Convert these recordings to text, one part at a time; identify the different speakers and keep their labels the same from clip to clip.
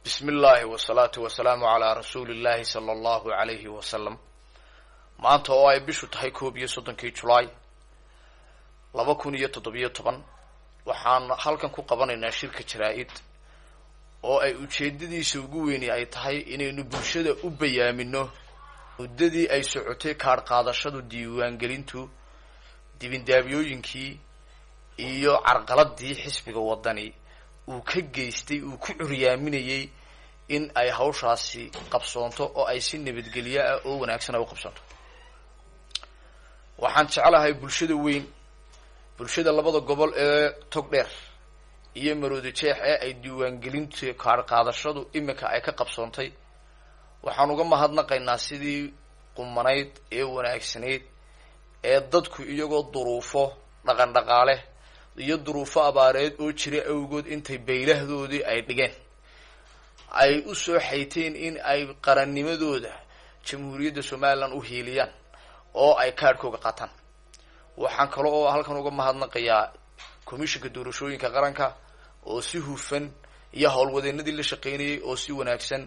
Speaker 1: بسم الله والصلاة والسلام على رسول الله صلى الله عليه وسلم maanta oo ay bishu tahay 11 July 2017 waxaan halkan ku qabanaynaa shirka jaraa'id oo ay ujeedadiisa ugu weyn ay tahay inaynu bulshada u bayaamino muddadii ay socotay kaadh qaadashadu diiwaangelintu dibindaabiyooyinkii iyo carqaladii xisbiga wadani uu ka geystay uu ku curiyaaminayay in ay hawshaasi qabsoonto oo ay si nabadgelyo ah oo wanaagsan u qabsoonto waxaan jecelahay bulshada labada gobol ee Togdheer iyo Maroodijeex ee ay diiwaangelintu kaadh qaadashadu imika ay ka qabsoontay waxaan uga mahadnaqaynaa sidii qumanayd ee wanaagsanayd ee dadku iyagoo duruufo dhaqan dhaqaale iyo duruufo abaareed oo jiray awgood intay beylahdoodii ay dhigeen ay u soo xayteen in ay qarannimadooda jamhuuriyadda Soomaaliland u hiiliyaan oo ay kaadhkooga qaataan waxaan kale oo halkan uga mahadnaqayaa komishanka doorashooyinka qaranka oo si hufan iyo howlwadeenadii la shaqeynayay oo si wanaagsan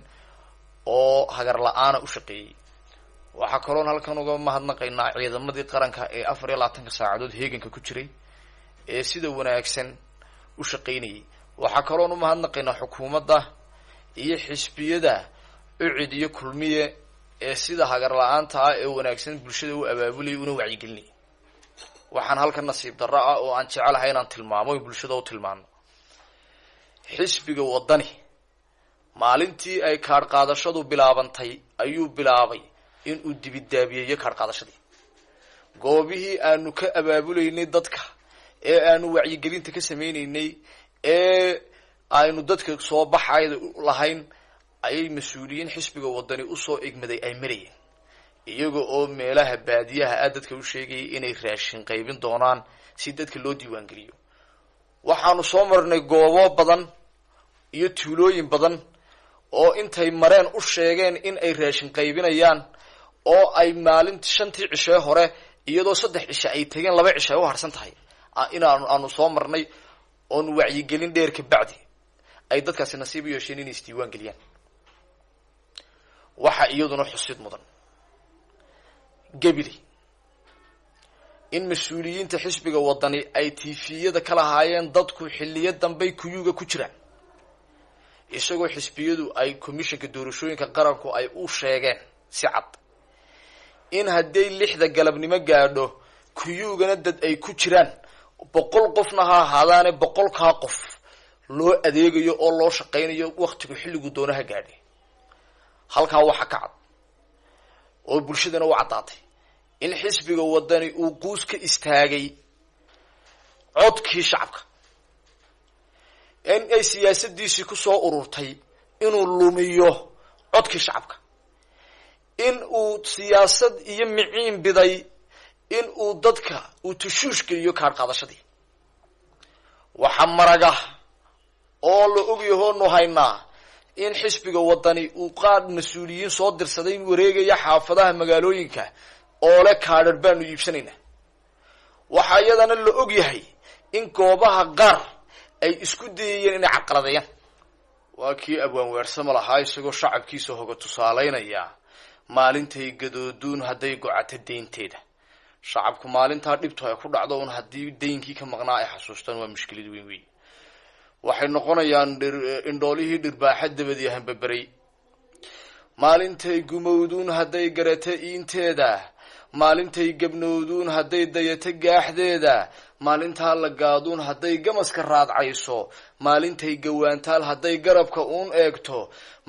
Speaker 1: oo hagar la'aan u shaqeeyay waxa kale oo halkan uga mahadnaqaynaa ciidamadii qaranka ee 24 saacadood heeganka ku jiray ee sida wanaagsan u shaqeynayay waxa kale oo mahadnaqaynaa xukuumadda iyo xisbiyada ucid iyo kulmiye ee sida hagar la'aanta ah ee wanaagsan bulshada u abaabulay una wacyigelinay waxaan halkan nasiib darro ah oo aan jecelahay inaan tilmaamo bulshada u tilmaano xisbiga wadani maalintii ay kaadh qaadashadu bilaabantay ayuu bilaabay in uu dibidaabiyeeyo kaadh qaadashadii goobihii aanu ka abaabulaynay dadka ee aanu wacyigelinta ka sameynaynay ee aynu dadka soo baxayda lahayn ayay mas'uuliyiin xisbiga wadani u soo igmaday ay marayeen iyaga oo meelaha baadiyaha ah dadka u sheegay inay raashin qaybin doonaan si dadka loo diiwaan geliyo waxaanu soo marnay goobo badan iyo tuulooyin badan oo intay mareen u sheegeen in ay raashin qaybinayaan oo ay maalintii 5 cisho hore iyadoo 3 cisho ay tageen 2 cisho u harsan tahay aanu soo marnay oo wacyigelin dheer ka bacdi ay dadkaasi nasiib u yeesheen inay isdiiwaan geliyaan waxa iyaduna xusid mudan gabili in mas'uuliyiinta xisbiga wadani ay tiifiyada kala haayeen dadku xilliyo dambe kuyuga ku jiraan isagoo xisbiyadu ay komishanka doorashooyinka qaranku ay u sheegeen si cad in haday 6 galabnimo gaadho kuyugana dad ay ku jiraan 100 qofna ha ahaadaan 100 qof loo adeegayo oo loo shaqeynayo waqtigu xilligu doonaha gaadhay halka waxa ka cad oo bulshadana u cadaatay in xisbiga wadani uu quus ka istaagay codkii shacabka in ay siyaasadiisi ku soo ururtay inuu lumiyo codkii shacabka in uu siyaasad iyo miciin biday in uu dadka uu tushuushka iyo kaadh qaadashadii waxa maraga oo la ogyahay oo haynaa in xisbiga wadani uu qaad mas'uuliyiin soo dirsaday wareegaya xaafadaha magaalooyinka oo la kaadhar baanu iibsanaynaa waxa iyadana la ogyahay in goobaha qaar ay isku dayeen inay carqaladeeyaan waa kii abwaan weersamo lahaa isagoo shacabkiisa hoga tusaaleynaya maalintay gadooduun haday go'ato deynteeda shacabku maalinta dhibto ay ku dhacdo un hadii deynkii ka maqnaa ay xasuustaan waa mushkilad weyn waxay noqonayaan indhoolihii dhirbaaxa dabadii hanbabaray maalintay gumowduun haday garata inteeda maalintay gabnowduun haday dayata gaaxdeeda maalinta la gaaduun haday gamaska raadcayso maalintay gawaantaal haday garabka uun eegto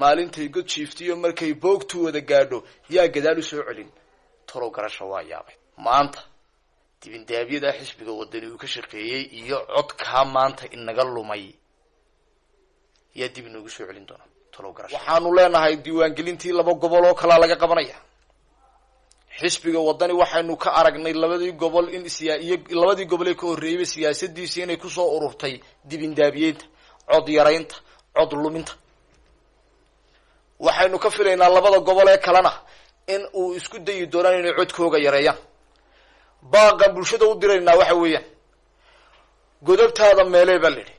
Speaker 1: maalintay god jiiftiyo markay boogtu wada gaadho yaa gadaal u soo celin tolo garasho waa yaabay maanta dibindaabiyada xisbiga wadani uu ka shaqeeyay iyo codka maanta inaga lumay yaa dib inoogu soo celin doona tolo garasho waxaanu leenahay diiwaangelintii 2 gobol oo kala laga qabanaya xisbiga wadani waxaanu ka aragnay labadii gobol in labadii gobol ee ka horeeyay siyaasadiisa inay ku soo ururtay dibindaabiyada cod yaraynta cod luminta waxaynu ka filaynaa 2 gobol oo kala laga qabanaya xisbiga wadani waxaanu ka aragnay labadii gobol in labadii gobol ee ka horeeyay siyaasadiisa inay ku soo ururtay dibindaabiyada cod luminta waxaynu ka filaynaa 2 gobol ee kalena in uu isku dayi doonaan inay codkooga yareeyaan baaqan bulshada u diraynaa waxa weeyaan godobtaada meelay baa lidhi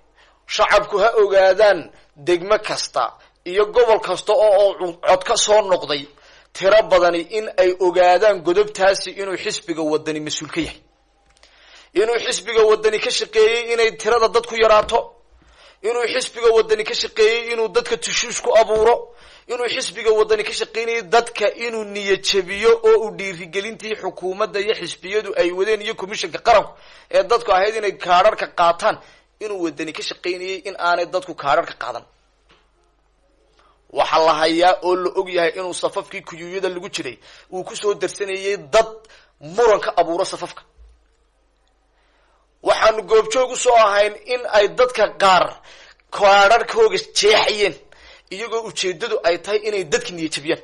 Speaker 1: shacabku ha ogaadaan degmo kasta iyo gobol kasta oo cod ka soo noqday tiro badani in ay ogaadaan godobtaasi inuu xisbiga wadani mas'uul ka yahay inuu xisbiga wadani ka shaqeeyay inay tirada dadku yaraato inuu xisbiga wadani ka shaqeeyay inuu dadka tushuus ku abuuro inuu xisbiga wadani ka shaqeynay dadka inuu niyad jabiyo oo uu dhiirigelintii xukuumadda iyo xisbiyadu ay wadeen iyo komishanka qaranku ee dadku ahayd inay kaadharka qaataan inuu wadani ka shaqeynayay in aanay dadku kaadharka qaadan waxa la hayaa oo la og yahay inuu safafkii kuyuyada lagu jiray uu ku soo darsanayay dad muran ka abuuro safafka waxaanu goobjoog u soo ahayn in ay dadka qaar kaadharkooga jeexayeen iyagoo ujeedadu ay tahay inay dadka niyad jabiyaan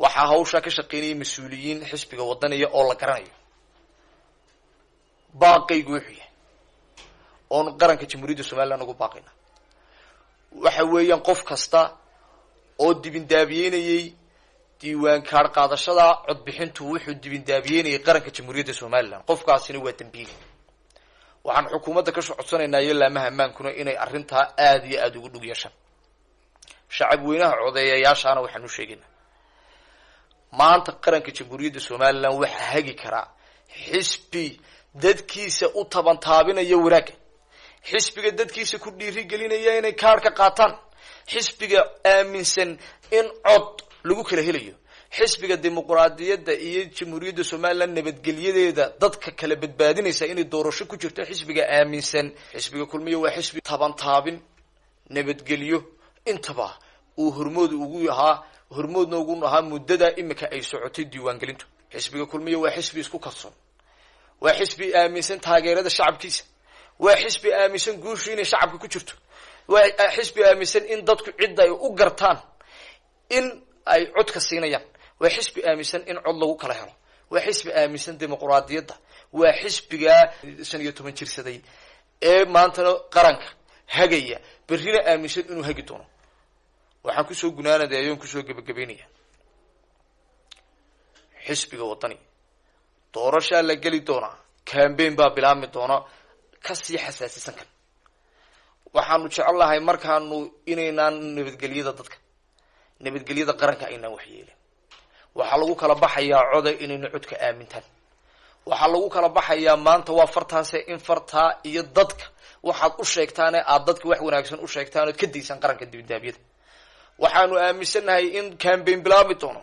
Speaker 1: waxaa hawshaa ka shaqeynayay mas-uuliyiin xisbiga wadaniya oo la garanayo baaqaygu wuxuu yahay oonu qaranka jamhuuriyadda somaliland ugu baaqayna waxa weeyaan qof kasta oo dibindaabiyeynayay diiwaan kaadh qaadashada codbixintu wuxuu dibindaabiyeynayay qaranka jamhuuriyadda somaliland qofkaasina waa dambiile waxaan xukuumadda ka codsanaynaa iyo laamaha ammaankuna inay arrintaa aada iyo aada ugu dhug yeeshaan shacab weynaha codeeyayaashaana waxaan u sheegaynaa maanta qaranka jamhuuriyadda somaliland waxaa hagi karaa xisbi dadkiisa u tabantaabinaya wanaagga xisbiga dadkiisa ku dhiirigelinaya inay kaadhka qaataan xisbiga aaminsan in cod lagu kala helayo xisbiga dimuqraadiyadda iyo jamhuuriyadda somaliland nabadgelyadeeda dadka kala badbaadinaysa inay doorasho ku jirto xisbiga aaminsan xisbiga kulmiye waa xisbi tabantaabin nabadgelyo intaba uu hormoodna ugu ahaa muddada imika ay socotay diiwaangelintu xisbiga kulmiye waa xisbi isku kalsoon waa xisbi aaminsan taageerada shacabkiisa waa xisbi aaminsan guushu inay shacabka ku jirto waa xisbi aaminsan in dadku cidda ay u gartaan in ay codka siinayaan waa xisbi aaminsan in cod lagu kala helo waa xisbi aaminsan dimuqraadiyadda waa xisbiga 15 jirsaday ee maantana qaranka hagaya berrina aaminsan inuu hagi doono waxaan kusoo gunaanadeeyoon kusoo gebagabeynaya xisbiga wadani doorashaa la geli doonaa campaign baa bilaabmi doona kasii xasaasisan kan waxaanu jecelahay markaanu inaynaan nabadgelyada qaranka aynaan waxyeelin waxaa lagu kala baxayaa coda inayna codka aamintaan waxaa lagu kala baxayaa maanta waa fartaase in fartaa iyo dadka waxaad u sheegtaane aad dadka wax wanaagsan u sheegtaan ood ka daysaan qaranka dibindaabyada waxaanu aaminsannahay in campaign bilaabmi doono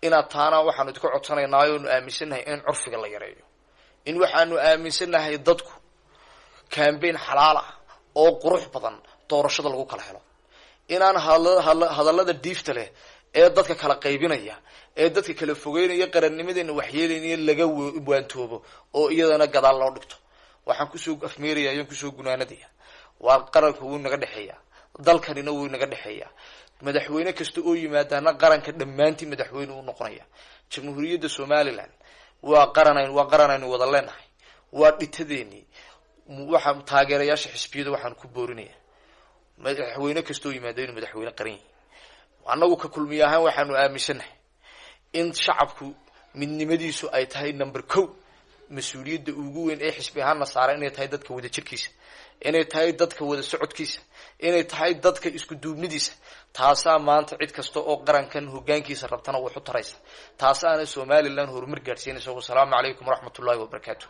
Speaker 1: inaad taana waxaanu idinka codsanaynaa oonu aaminsannahay in curfiga la yareeyo in waxaanu aaminsannahay dadku campaign xalaal ah oo qurux badan doorashada lagu kala helo inaan hadallada diifta leh ee dadka kala qaybinaya ee dadka kala fogeynaya qarannimadeena waxyeelayna laga waantoobo oo iyadana gadaal loo dhigto waxaan kusoo afmeeraya ayaan kusoo gunaanadaya waa qaranka wuu naga dhexeeya dalkanina wuu naga dhexeeya madaxweyne kasta oo yimaadana qaranka dhammaantii madaxweyne uu noqonaya jamhuuriyadda somaliland waa qaranaynu wada leenahay waa dhitadeeni waxaan taageerayaasha xisbiyada waxaan ku boorinaya madaxweyne kasta oo yimaado inuu madaxweyne qaran yahay annagu ka kulmiye ahaan waxaanu aaminsannahay in shacabku midnimadiisu ay tahay number 1 mas-uuliyadda ugu weyn ee xisbi ahaanna saara inay tahay dadka wada jirkiisa inay tahay dadka wada socodkiisa inay tahay dadka isku duubnidiisa taasaa maanta cid kasta oo qarankan hoggaankiisa rabtana wax u taraysa taasaana somaliland horumar gaadhsiinaysa wasalaamu calaykum waraxmatullaahi wabarakaatuh